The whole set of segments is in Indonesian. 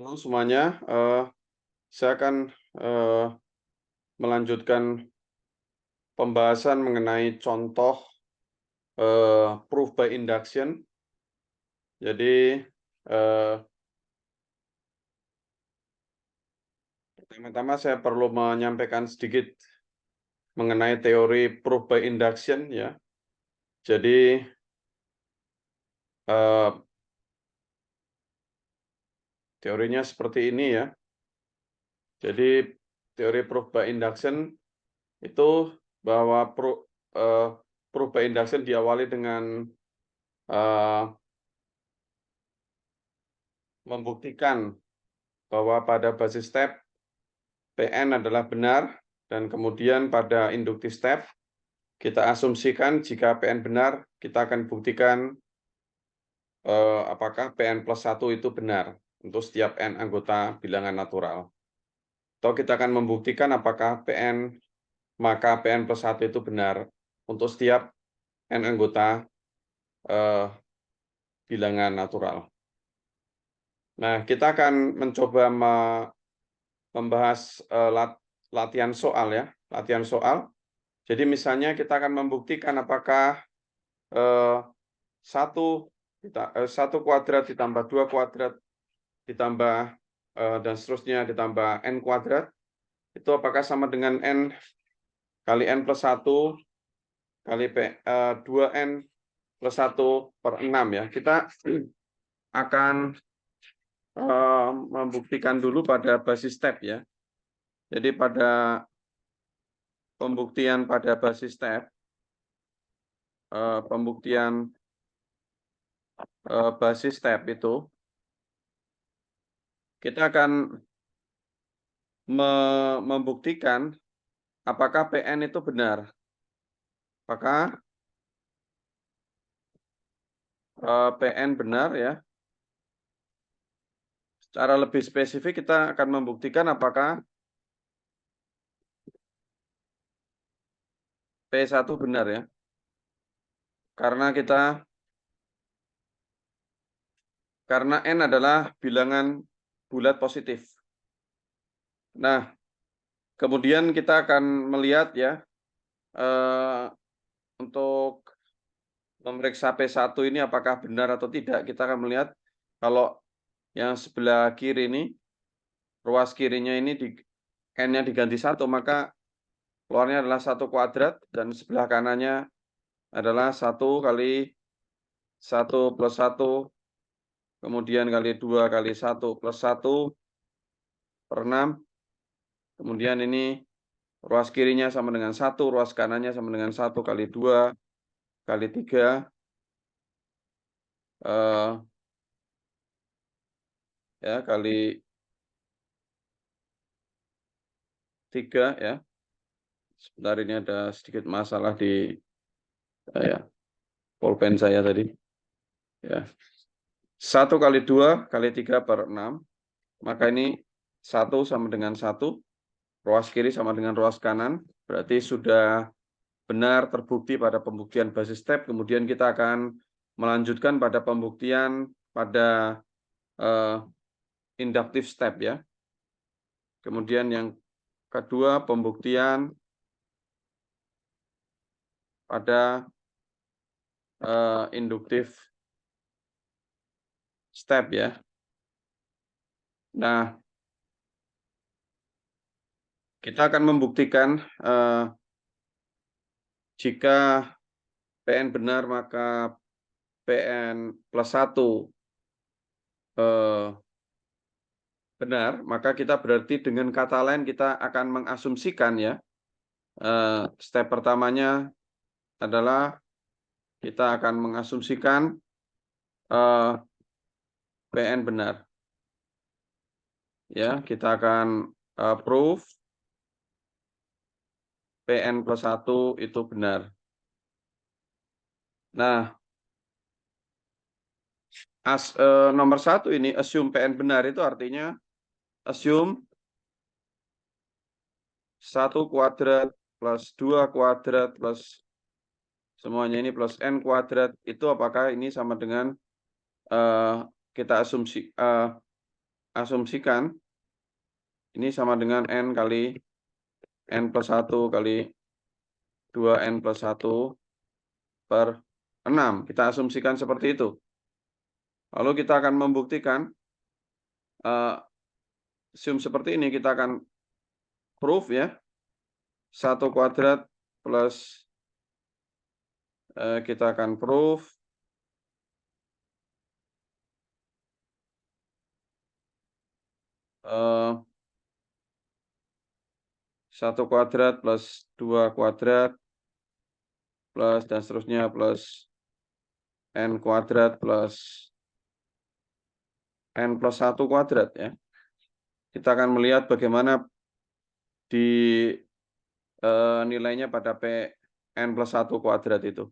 Halo semuanya, saya akan eh, melanjutkan pembahasan mengenai contoh proof by induction. Jadi eh, pertama-tama saya perlu menyampaikan sedikit mengenai teori proof by induction ya. Jadi eh, teorinya seperti ini ya. Jadi teori proof by induction itu bahwa proof by induction diawali dengan eh, membuktikan bahwa pada basis step PN adalah benar, dan kemudian pada inductive step kita asumsikan jika PN benar, kita akan buktikan apakah PN plus 1 itu benar untuk setiap N anggota bilangan natural. Atau kita akan membuktikan apakah maka PN plus 1 itu benar untuk setiap N anggota eh, bilangan natural. Nah, kita akan mencoba membahas latihan soal ya, latihan soal. Jadi misalnya kita akan membuktikan apakah eh, 1 kuadrat ditambah 2 kuadrat ditambah dan seterusnya ditambah N kuadrat, itu apakah sama dengan N kali N plus 1 kali 2N plus 1 per 6 ya. Kita akan membuktikan dulu pada basis step ya. Jadi pada pembuktian pada basis step, pembuktian basis step itu kita akan membuktikan apakah PN itu benar. Apakah PN benar ya. Secara lebih spesifik kita akan membuktikan apakah P1 benar ya. Karena N adalah bilangan bulat positif. Nah, kemudian kita akan melihat ya, untuk memeriksa P1 ini apakah benar atau tidak. Kita akan melihat kalau yang sebelah kiri ini, ruas kirinya ini N-nya diganti 1, maka keluarnya adalah 1 kuadrat, dan sebelah kanannya adalah 1 kali 1 plus 1, kemudian kali 2 kali 1 plus 1 per 6. Kemudian ini ruas kirinya sama dengan 1, ruas kanannya sama dengan 1 kali 2 kali 3 ya kali 3 ya. Sebentar, ini ada sedikit masalah di ya, pulpen saya tadi. Ya. 1 kali 2 kali 3 per 6. Maka ini 1 sama dengan 1. Ruas kiri sama dengan ruas kanan. Berarti sudah benar terbukti pada pembuktian basis step. Kemudian kita akan melanjutkan pada pembuktian pada inductive step ya. Kemudian yang kedua, pembuktian pada inductive step ya. Nah, kita akan membuktikan jika PN benar, maka PN plus 1 benar, maka kita berarti dengan kata lain kita akan mengasumsikan ya. Step pertamanya adalah kita akan mengasumsikan PN benar. Ya, kita akan proof PN plus 1 itu benar. Nah, nomor 1 ini, assume PN benar, itu artinya assume 1 kuadrat plus 2 kuadrat plus semuanya ini plus N kuadrat, itu apakah ini sama dengan kita asumsi asumsikan ini sama dengan N kali N plus 1 kali 2N plus 1 per 6. Kita asumsikan seperti itu. Lalu kita akan membuktikan seperti ini. Kita akan proof ya. 1 kuadrat plus kita akan proof 1 kuadrat plus 2 kuadrat plus dan seterusnya plus N kuadrat plus N plus 1 kuadrat ya. Kita akan melihat bagaimana di nilainya pada P N plus 1 kuadrat itu.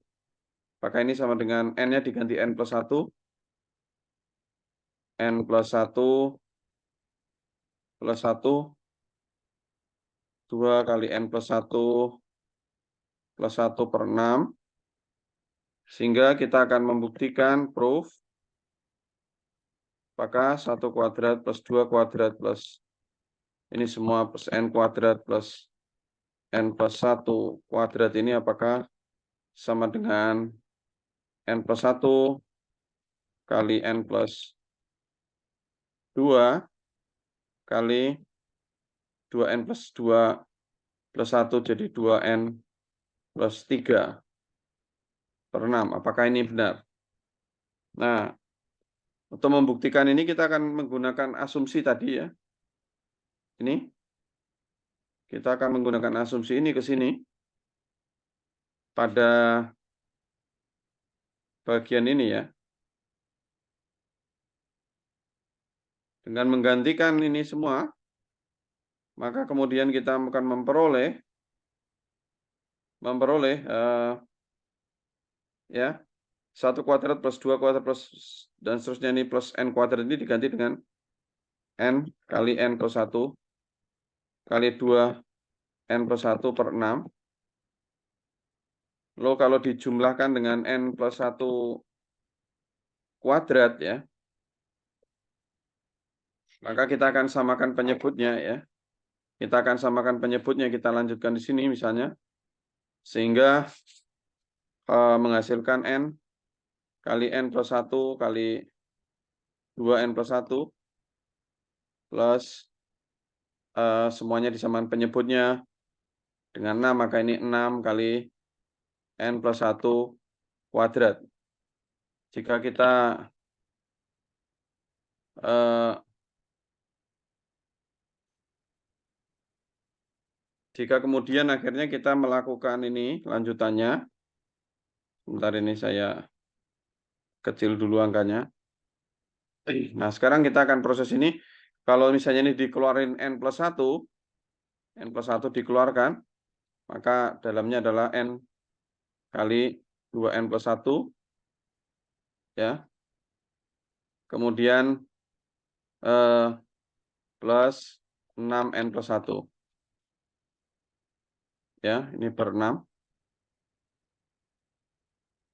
Apakah ini sama dengan N-nya diganti N plus 1, N plus 1 plus 1, 2 kali N plus 1 plus 1 per 6. Sehingga kita akan membuktikan proof apakah 1 kuadrat plus 2 kuadrat plus ini semua plus N kuadrat plus N plus 1 kuadrat ini apakah sama dengan N plus 1 kali N plus 2 kali 2N plus 2 plus 1 jadi 2N plus 3 per 6. Apakah ini benar? Nah, untuk membuktikan ini kita akan menggunakan asumsi tadi ya. Ini. Kita akan menggunakan asumsi ini ke sini. Pada bagian ini ya. Dengan menggantikan ini semua, maka kemudian kita akan memperoleh ya 1 kuadrat plus 2 kuadrat plus dan seterusnya ini plus N kuadrat ini diganti dengan N kali N plus 1 kali 2 N plus 1 per 6. Lalu kalau dijumlahkan dengan N plus 1 kuadrat ya, maka kita akan samakan penyebutnya ya. Kita akan samakan penyebutnya, kita lanjutkan di sini misalnya. Sehingga menghasilkan N kali N plus 1 kali 2N plus 1 plus semuanya disamakan penyebutnya dengan 6, maka ini 6 kali N plus 1 kuadrat. Jika kita jika kemudian akhirnya kita melakukan ini lanjutannya, sebentar ini saya kecil dulu angkanya. Nah, sekarang kita akan proses ini. Kalau misalnya ini dikeluarin N plus 1 dikeluarkan, maka dalamnya adalah N kali 2N plus 1, ya. Kemudian plus 6N plus 1. Ya, ini per 6.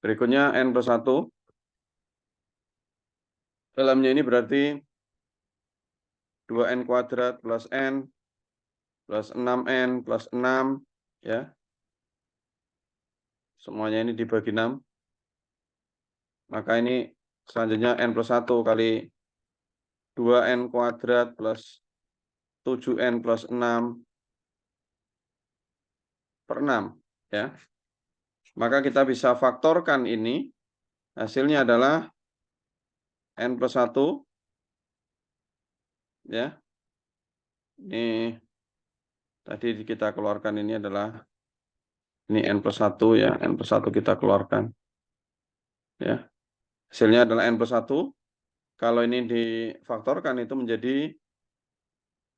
Berikutnya N plus 1. Dalamnya ini berarti 2N kuadrat plus N plus 6N plus 6, ya. Semuanya ini dibagi 6. Maka ini selanjutnya N plus 1 kali 2N kuadrat plus 7N plus 6 per 6, ya. Maka kita bisa faktorkan ini. Hasilnya adalah N plus 1, ya. Ini tadi kita keluarkan ini adalah ini N plus 1 ya. N plus 1 kita keluarkan. Ya. Hasilnya adalah N plus 1. Kalau ini difaktorkan itu menjadi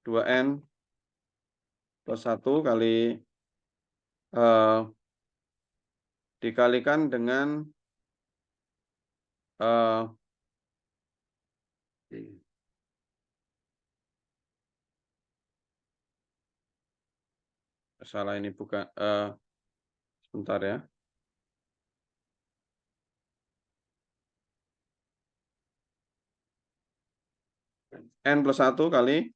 2N plus 1 kali dikalikan dengan salah ini bukan sebentar ya. N plus 1 kali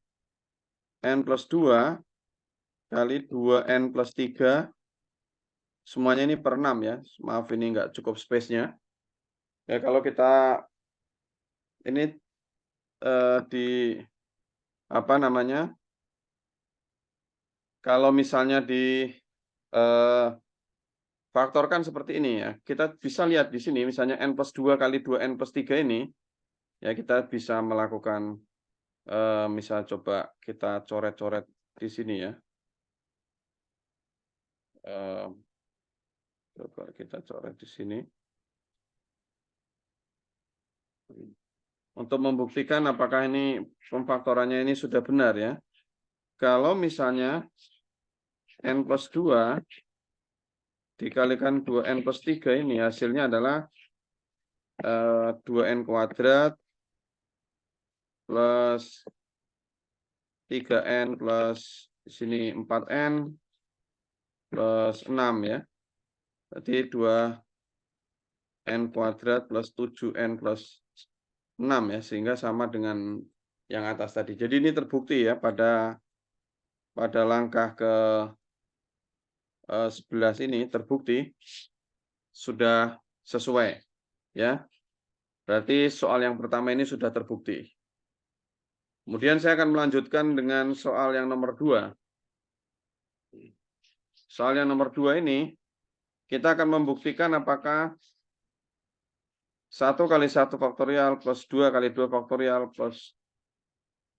N plus 2 kali 2N plus 3. Semuanya ini per 6 ya. Maaf ini enggak cukup space-nya. Ya kalau kita ini di apa namanya? Kalau misalnya di faktorkan seperti ini ya. Kita bisa lihat di sini misalnya N plus 2 kali 2N plus 3 ini, ya kita bisa melakukan, misal coba kita coret-coret di sini ya. Coba kita coret di sini. Untuk membuktikan apakah ini pemfaktorannya ini sudah benar ya. Kalau misalnya N plus 2 dikalikan 2N plus 3 ini hasilnya adalah 2N kuadrat plus 3N plus di sini 4N plus 6 ya. Berarti 2N kuadrat plus 7N plus 6 ya, sehingga sama dengan yang atas tadi. Jadi ini terbukti ya pada langkah ke 11 ini terbukti sudah sesuai ya. Berarti soal yang pertama ini sudah terbukti. Kemudian saya akan melanjutkan dengan soal yang nomor 2. Soal yang nomor 2 ini kita akan membuktikan apakah 1 kali 1 faktorial plus 2 kali 2 faktorial plus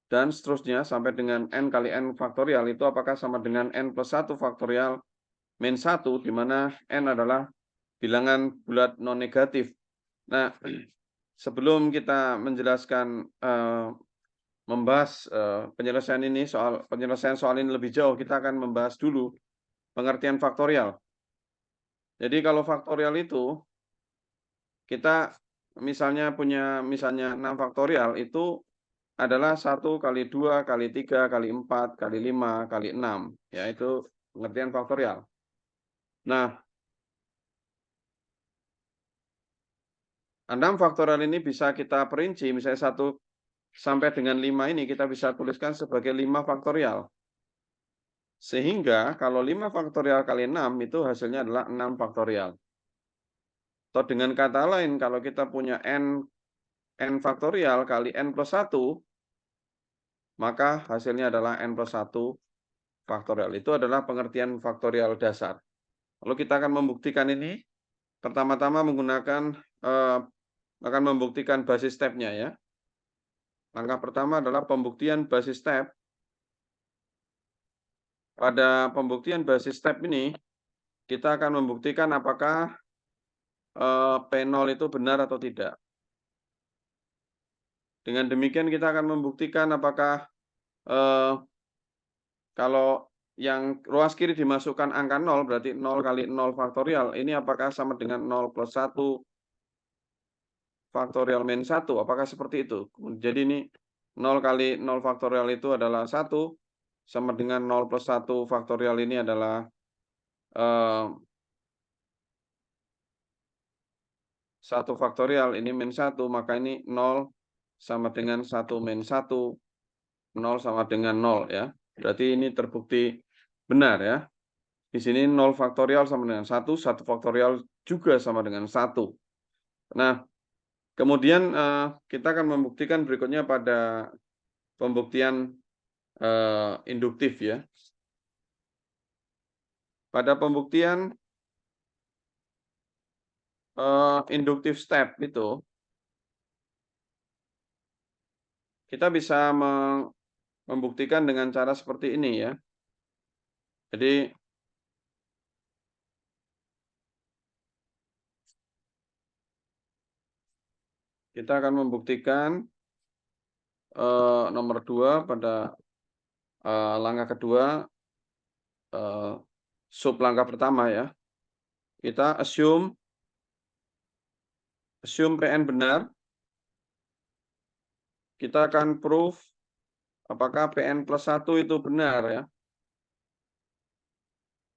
dan seterusnya sampai dengan N kali N faktorial itu apakah sama dengan N plus 1 faktorial min 1, di mana N adalah bilangan bulat non negatif. Nah, sebelum kita menjelaskan membahas penyelesaian soal ini lebih jauh, kita akan membahas dulu pengertian faktorial. Jadi kalau faktorial itu kita misalnya punya 6 faktorial itu adalah 1 kali 2 kali 3 kali 4 kali 5 kali 6, yaitu pengertian faktorial. Nah, 6 faktorial ini bisa kita perinci, misalnya 1 sampai dengan 5 ini kita bisa tuliskan sebagai 5 faktorial. Sehingga kalau 5 faktorial kali 6 itu hasilnya adalah 6 faktorial. Atau dengan kata lain, kalau kita punya N faktorial kali N plus 1, maka hasilnya adalah N plus 1 faktorial. Itu adalah pengertian faktorial dasar. Lalu kita akan membuktikan ini, pertama-tama menggunakan, akan membuktikan basis step-nya ya. Langkah pertama adalah pembuktian basis step. Pada pembuktian basis step ini, kita akan membuktikan apakah P0 itu benar atau tidak. Dengan demikian kita akan membuktikan apakah kalau yang ruas kiri dimasukkan angka 0, berarti 0 kali 0 faktorial, ini apakah sama dengan 0 plus 1 faktorial min 1, apakah seperti itu? Jadi ini 0 kali 0 faktorial itu adalah 1, sama dengan 0 plus 1 faktorial ini adalah 1 faktorial, ini min 1, maka ini 0 sama dengan 1 min 1, 0 sama dengan 0 ya. Berarti ini terbukti benar ya. Di sini 0 faktorial sama dengan 1, 1 faktorial juga sama dengan 1. Nah, kemudian kita akan membuktikan berikutnya pada pembuktian induktif ya. Pada pembuktian induktif step itu, kita bisa membuktikan dengan cara seperti ini ya. Jadi kita akan membuktikan nomor 2 pada langkah kedua, sub langkah pertama ya. Kita assume PN benar. Kita akan proof apakah PN plus 1 itu benar ya.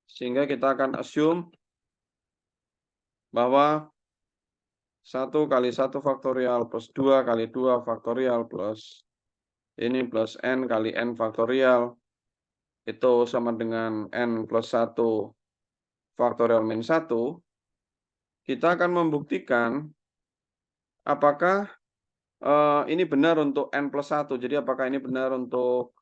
Sehingga kita akan assume bahwa 1 kali 1 faktorial plus 2 kali 2 faktorial plus ini plus N kali N faktorial, itu sama dengan N plus 1 faktorial min 1, kita akan membuktikan apakah ini benar untuk N plus 1. Jadi apakah ini benar untuk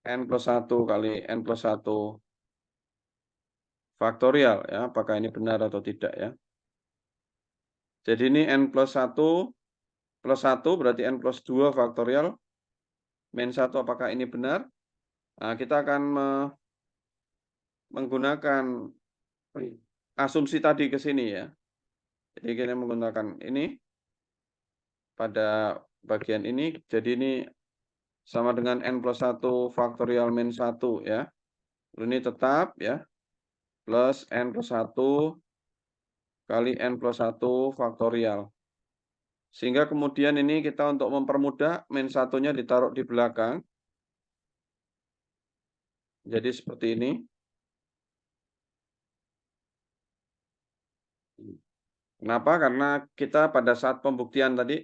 N plus 1 kali N plus 1 faktorial ya, apakah ini benar atau tidak ya. Jadi ini N plus 1 berarti N plus 2 faktorial min 1, apakah ini benar? Nah, kita akan menggunakan asumsi tadi ke sini ya. Jadi kita menggunakan ini pada bagian ini, jadi ini sama dengan N plus 1 faktorial min 1 ya. Ini tetap ya, plus N plus 1 kali N plus 1 faktorial. Sehingga kemudian ini kita untuk mempermudah min 1-nya ditaruh di belakang. Jadi seperti ini. Kenapa? Karena kita pada saat pembuktian tadi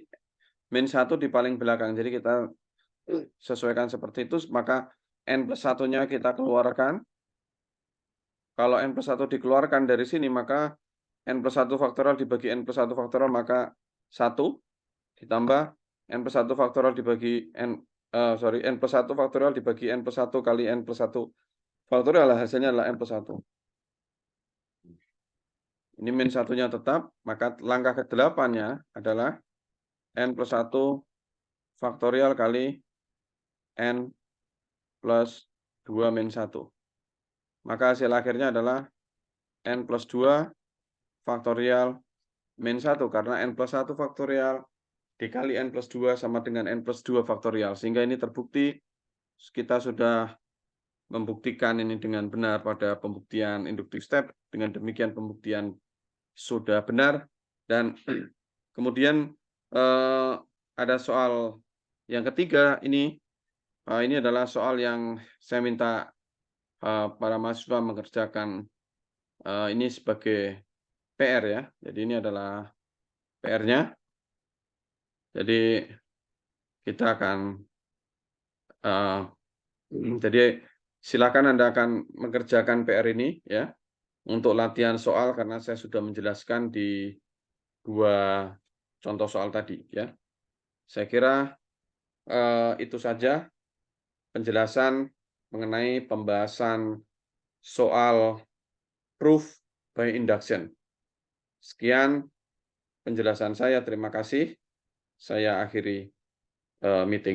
min 1 di paling belakang. Jadi kita sesuaikan seperti itu, maka N plus 1-nya kita keluarkan. Kalau N plus 1 dikeluarkan dari sini, maka N plus 1 faktorial dibagi N plus 1 faktorial, maka 1 ditambah N plus 1 faktorial dibagi N plus 1 faktorial dibagi N plus 1 kali N plus 1 faktorial, hasilnya adalah N plus 1. Ini min 1-nya tetap, maka langkah ke-8-nya adalah N plus 1 faktorial kali N plus 2 min 1. Maka hasil akhirnya adalah N plus 2 faktorial min 1, karena N plus 1 faktorial dikali N plus 2 sama dengan N plus 2 faktorial. Sehingga ini terbukti, kita sudah membuktikan ini dengan benar pada pembuktian inductive step. Dengan demikian pembuktian sudah benar. Dan kemudian ada soal yang ketiga, ini adalah soal yang saya minta para mahasiswa mengerjakan ini sebagai PR ya. Jadi ini adalah PR-nya. Jadi kita akan jadi silakan Anda akan mengerjakan PR ini ya untuk latihan soal, karena saya sudah menjelaskan di 2 contoh soal tadi ya. Saya kira itu saja penjelasan mengenai pembahasan soal proof by induction. Sekian penjelasan saya, terima kasih. Saya akhiri meeting.